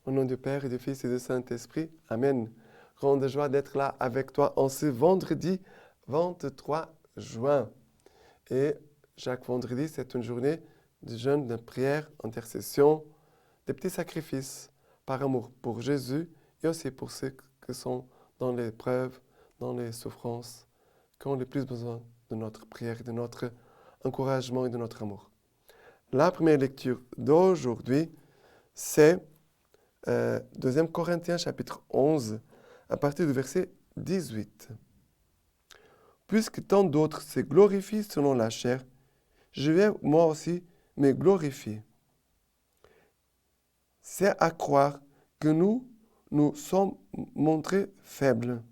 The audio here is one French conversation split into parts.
Au nom du Père et du Fils et du Saint-Esprit. Amen. Grande joie d'être là avec toi en ce vendredi 23 juin. Et chaque vendredi, c'est une journée de jeûne, de prière, d'intercession, de petits sacrifices par amour pour Jésus et aussi pour ceux qui sont dans l'épreuve, dans les souffrances, qui ont le plus besoin de notre prière, de notre encouragement et de notre amour. La première lecture d'aujourd'hui, c'est 2 Corinthiens chapitre 11, à partir du verset 18. Puisque tant d'autres se glorifient selon la chair, je vais moi aussi me glorifier. C'est à croire que nous sommes montrés faibles,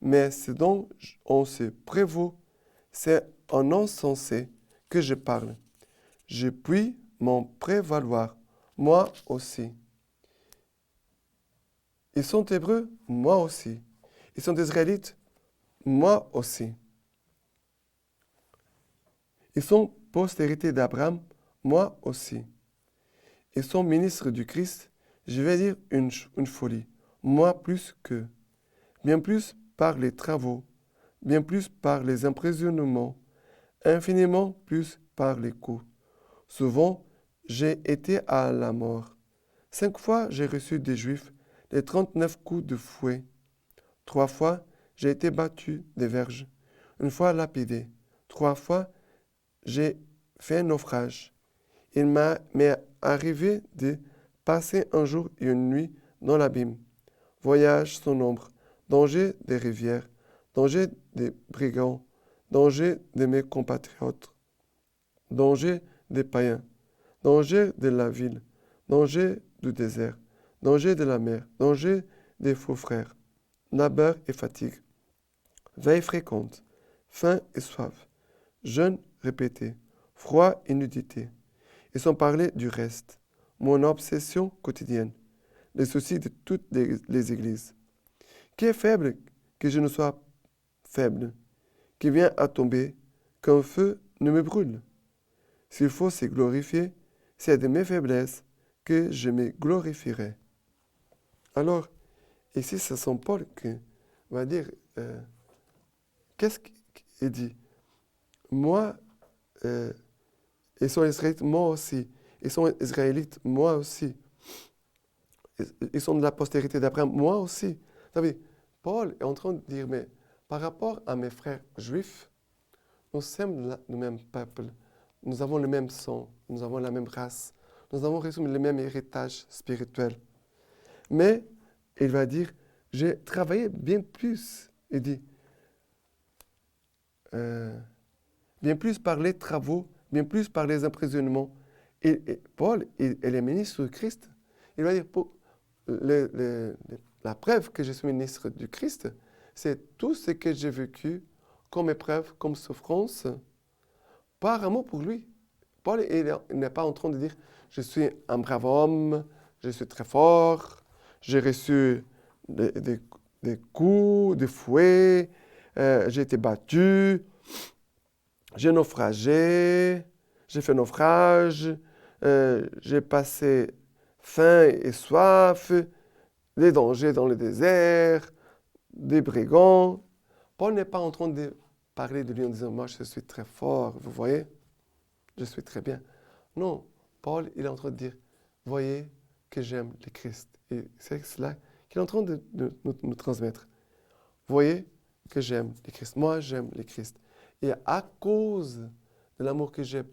mais ce dont on se prévaut, c'est en insensé que je parle. Je puis m'en prévaloir, moi aussi. Ils sont hébreux, moi aussi. Ils sont israélites, moi aussi. Ils sont postérité d'Abraham, moi aussi. Ils sont ministres du Christ, je vais dire une folie, moi plus qu'eux. Bien plus par les travaux, bien plus par les emprisonnements, infiniment plus par les coups. Souvent, j'ai été à la mort. 5 fois, j'ai reçu des Juifs les 39 coups de fouet. 3 fois, j'ai été battu des verges. 1 fois lapidé. 3 fois, j'ai fait naufrage. Il m'est arrivé de passer un jour et une nuit dans l'abîme. Voyage sans nombre, danger des rivières, danger des brigands, danger de mes compatriotes, danger des païens, danger de la ville, danger du désert, danger de la mer, danger des faux frères, labeur et fatigue, veille fréquente, faim et soif, jeûne répété, froid et nudité. Et sans parler du reste, mon obsession quotidienne, les soucis de toutes les églises. Qui est faible que je ne sois faible, qui vient à tomber, qu'un feu ne me brûle. S'il faut se glorifier, c'est de mes faiblesses que je me glorifierai. Alors, ici, c'est Saint Paul qui va dire, qu'est-ce qu'il dit? Moi, ils sont israélites, moi aussi. Ils sont israélites, moi aussi. Ils sont de la postérité d'Abraham, moi aussi. Vous savez, Paul est en train de dire, mais par rapport à mes frères juifs, nous sommes le même peuple, nous avons le même sang, nous avons la même race, nous avons reçu le même héritage spirituel. Mais il va dire, j'ai travaillé bien plus. Il dit, bien plus par les travaux, bien plus par les emprisonnements. Et Paul, il est ministre du Christ. Il va dire, la preuve que je suis ministre du Christ, c'est tout ce que j'ai vécu comme épreuve, comme souffrance, par amour pour lui. Paul, il n'est pas en train de dire, je suis un brave homme, je suis très fort, j'ai reçu des coups, des fouets, j'ai été battu, j'ai naufragé, j'ai fait naufrage, j'ai passé faim et soif, des dangers dans le désert, des brigands. Paul n'est pas en train de parler de lui en disant, moi je suis très fort, vous voyez, je suis très bien. Non, Paul, il est en train de dire, voyez que j'aime le Christ. Et c'est cela qu'il est en train de nous transmettre. Voyez que j'aime le Christ. Moi, j'aime le Christ. Et à cause de l'amour que j'ai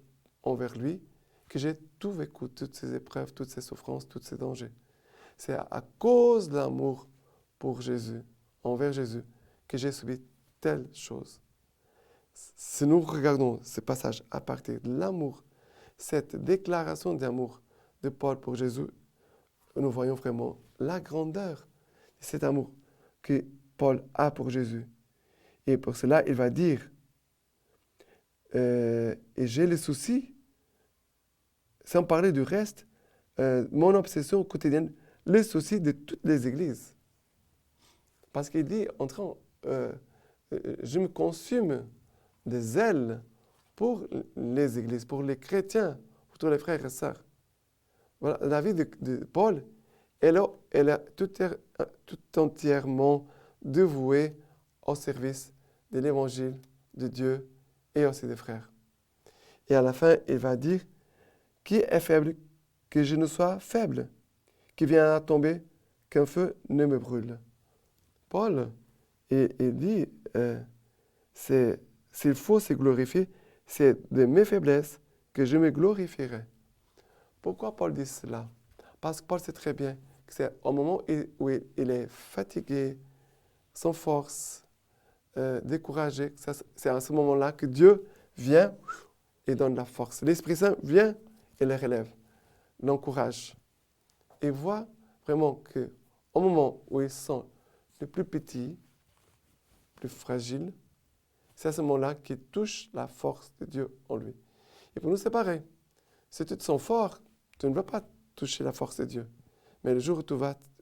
envers lui, que j'ai tout vécu, toutes ces épreuves, toutes ces souffrances, tous ces dangers. C'est à cause de l'amour pour Jésus, envers Jésus, que j'ai subi telle chose. Si nous regardons ce passage à partir de l'amour, cette déclaration d'amour de Paul pour Jésus, nous voyons vraiment la grandeur de cet amour que Paul a pour Jésus. Et pour cela, il va dire, et j'ai le souci, sans parler du reste, mon obsession quotidienne, les soucis de toutes les églises. Parce qu'il dit, je me consume de zèle pour les églises, pour les chrétiens, pour tous les frères et sœurs. Voilà, la vie de Paul Elle est tout entièrement dévouée au service de l'évangile de Dieu et aussi des frères. Et à la fin, il va dire, qui est faible, que je ne sois faible, qui vient à tomber, qu'un feu ne me brûle. Paul, il dit, s'il faut se glorifier, c'est de mes faiblesses que je me glorifierai. Pourquoi Paul dit cela? Parce que Paul sait très bien que c'est au moment où il est fatigué, sans force, découragé, c'est à ce moment-là que Dieu vient et donne la force. L'Esprit Saint vient et le relève, l'encourage. Et voit vraiment qu'au moment où ils sont le plus petits, plus fragiles, c'est à ce moment-là qu'il touche la force de Dieu en lui. Et pour nous, c'est pareil. Si tu te sens fort, tu ne vas pas toucher la force de Dieu. Mais le jour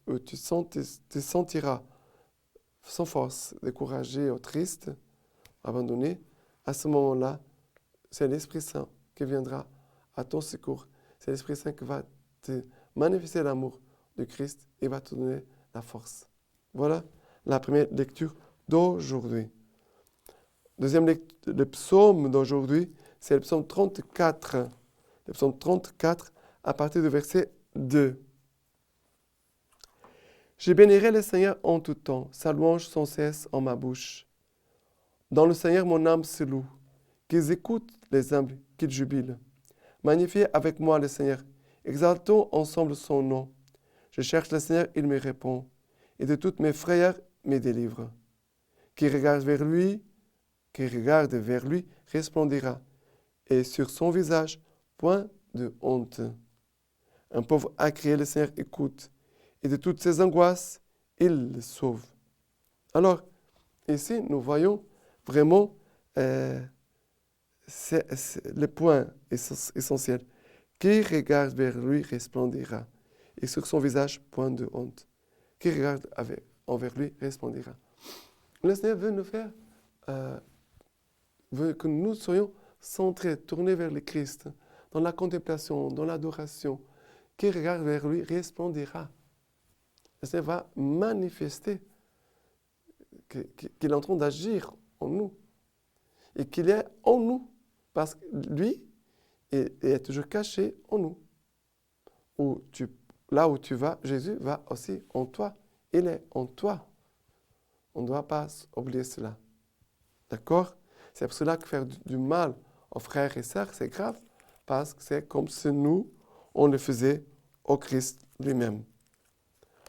où tu te sentiras sans force, découragé ou triste, abandonné, à ce moment-là, c'est l'Esprit Saint qui viendra à ton secours. C'est l'Esprit Saint qui va te manifester l'amour de Christ et va te donner la force. Voilà la première lecture d'aujourd'hui. Deuxième lecture, le psaume d'aujourd'hui, c'est le psaume 34. Le psaume 34, à partir du verset 2. Je bénirai le Seigneur en tout temps, sa louange sans cesse en ma bouche. Dans le Seigneur, mon âme se loue. Qu'ils écoutent les humbles, qu'ils jubilent. Magnifiez avec moi le Seigneur. Exaltons ensemble son nom. Je cherche le Seigneur, il me répond. Et de toutes mes frayeurs, me délivre. Qui regarde vers lui, resplendira. Et sur son visage, point de honte. Un pauvre a crié, le Seigneur écoute. Et de toutes ses angoisses, il le sauve. Alors, ici, nous voyons vraiment le point essentiel. Qui regarde vers lui resplendira. Et sur son visage, point de honte. Qui regarde envers lui resplendira. Le Seigneur veut nous faire, veut que nous soyons centrés, tournés vers le Christ, dans la contemplation, dans l'adoration. Qui regarde vers lui resplendira. Le Seigneur va manifester qu'il est en train d'agir en nous. Et qu'il est en nous. Parce que lui est toujours caché en nous. Là où tu vas, Jésus va aussi en toi. Il est en toi. On ne doit pas oublier cela. D'accord? C'est pour cela que faire du mal aux frères et sœurs, c'est grave. Parce que c'est comme si nous, on le faisait au Christ lui-même.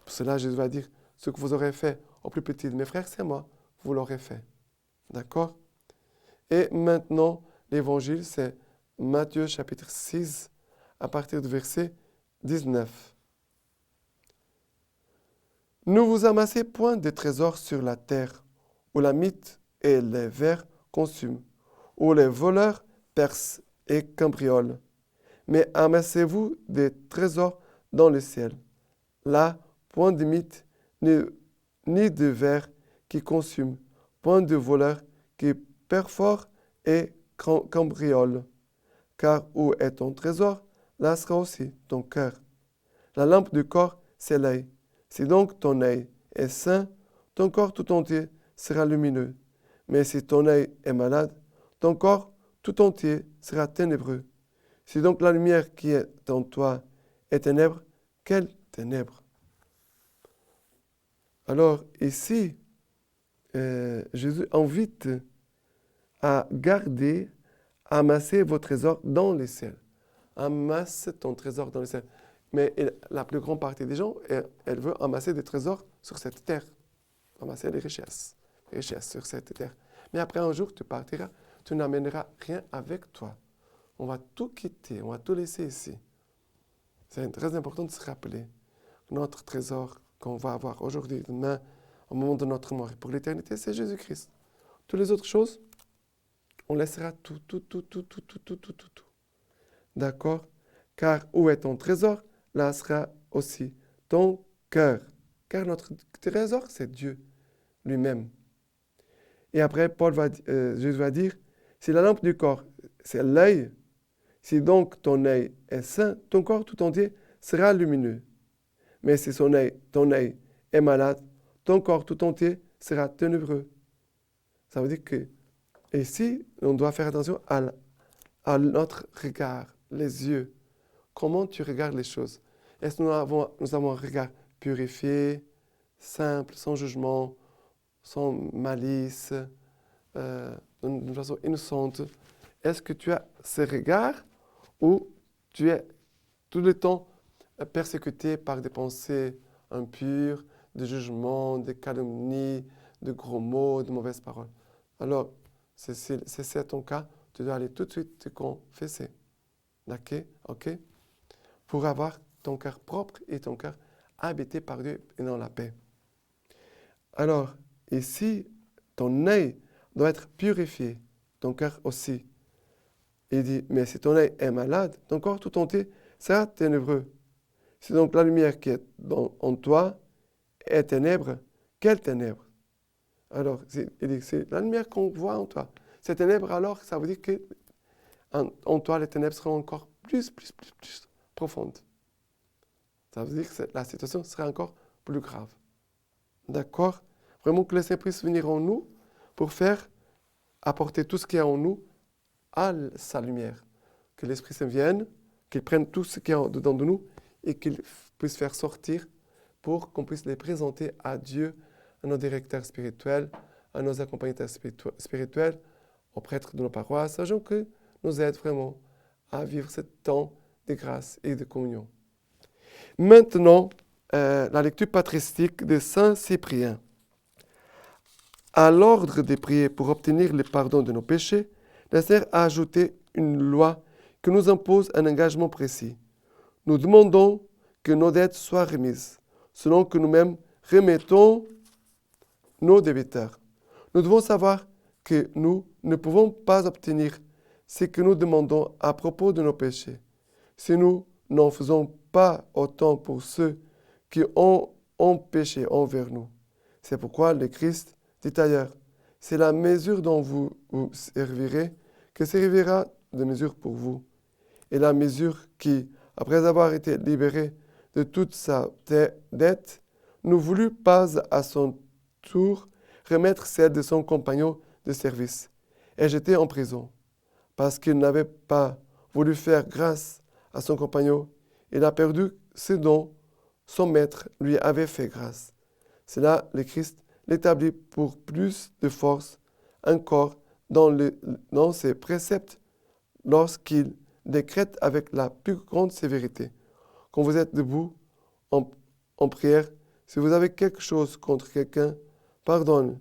Pour cela, Jésus va dire, ce que vous aurez fait au plus petit de mes frères, c'est moi. Vous l'aurez fait. D'accord? Et maintenant, l'évangile, c'est Matthieu chapitre 6, à partir du verset 19. Ne vous amassez point de trésors sur la terre, où la mythe et les vers consument, où les voleurs percent et cambriolent. Mais amassez-vous des trésors dans le ciel. Là, point de mythe, ni de vers qui consument, point de voleurs qui perforent et cambriolent. Car où est ton trésor, là sera aussi ton cœur. La lampe du corps, c'est l'œil. Si donc ton œil est sain, ton corps tout entier sera lumineux. Mais si ton œil est malade, ton corps tout entier sera ténébreux. Si donc la lumière qui est en toi est ténèbre, quelle ténèbre? Alors ici, Jésus invite à garder, à amasser vos trésors dans les ciels. Amasse ton trésor dans les ciels. Mais la plus grande partie des gens, elle veut amasser des trésors sur cette terre. Amasser les richesses sur cette terre. Mais après un jour, tu partiras, tu n'amèneras rien avec toi. On va tout quitter, on va tout laisser ici. C'est très important de se rappeler que notre trésor qu'on va avoir aujourd'hui, demain, au moment de notre mort et pour l'éternité, c'est Jésus-Christ. Toutes les autres choses, on laissera tout. D'accord? Car où est ton trésor, là sera aussi ton cœur. Car notre trésor, c'est Dieu lui-même. Et après, Jésus va dire, si la lampe du corps, c'est l'œil, si donc ton œil est sain, ton corps tout entier sera lumineux. Mais si ton œil est malade, ton corps tout entier sera ténébreux. Ça veut dire que ici, on doit faire attention à notre regard, les yeux. Comment tu regardes les choses? Est-ce que nous avons un regard purifié, simple, sans jugement, sans malice, d'une façon innocente? Est-ce que tu as ce regard ou tu es tout le temps persécuté par des pensées impures, de jugement, de calomnie, de gros mots, de mauvaises paroles? Alors, si c'est ton cas, tu dois aller tout de suite te confesser. D'accord? OK? Pour avoir ton cœur propre et ton cœur habité par Dieu et dans la paix. Alors, ici, ton œil doit être purifié, ton cœur aussi. Il dit, mais si ton œil est malade, ton corps tout entier sera ténébreux. Si donc la lumière qui est en toi est ténèbre, quelle ténèbre? Alors, il dit, c'est la lumière qu'on voit en toi. C'est ténèbre, alors ça veut dire que en toi, les ténèbres seront encore plus profondes. Ça veut dire que la situation sera encore plus grave. D'accord? Vraiment que le Saint puisse venir en nous pour apporter tout ce qui est en nous à sa lumière. Que l'Esprit Saint vienne, qu'il prenne tout ce qui est dedans de nous et qu'il puisse faire sortir pour qu'on puisse les présenter à Dieu, à nos directeurs spirituels, à nos accompagnateurs spirituels, aux prêtres de nos paroisses, à gens qui nous aident vraiment à vivre ce temps de grâce et de communion. Maintenant, la lecture patristique de Saint Cyprien. À l'ordre de prier pour obtenir le pardon de nos péchés, le Seigneur a ajouté une loi qui nous impose un engagement précis. Nous demandons que nos dettes soient remises, selon que nous-mêmes remettons nos débiteurs. Nous devons savoir que nous ne pouvons pas obtenir ce que nous demandons à propos de nos péchés, si nous n'en faisons pas autant pour ceux qui ont péché envers nous. C'est pourquoi le Christ dit ailleurs, c'est la mesure dont vous vous servirez que servira de mesure pour vous. Et la mesure qui, après avoir été libérée de toute sa dette, ne voulut pas à son tour remettre celle de son compagnon de service et jeter en prison. Parce qu'il n'avait pas voulu faire grâce à son compagnon, il a perdu ce dont son maître lui avait fait grâce. C'est là le Christ l'établit pour plus de force encore dans ses préceptes lorsqu'il décrète avec la plus grande sévérité. Quand vous êtes debout en prière, si vous avez quelque chose contre quelqu'un, pardonne,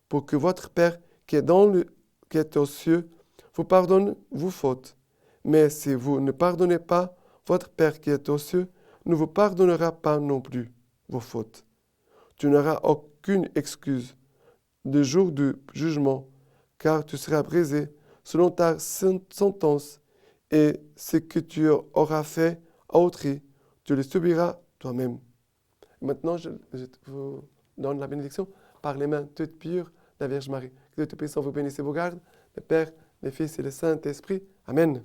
pour que votre Père qui est aux cieux vous pardonne vos fautes. Mais si vous ne pardonnez pas, votre Père qui est aux cieux ne vous pardonnera pas non plus vos fautes. Tu n'auras aucune excuse de jour du jugement, car tu seras brisé selon ta sentence, et ce que tu auras fait à autrui, tu le subiras toi-même. Maintenant, je vous donne la bénédiction par les mains toutes pures de la Vierge Marie. Que Dieu Tout-Puissant vous bénisse et vous garde, le Père, le Fils et le Saint-Esprit. Amen.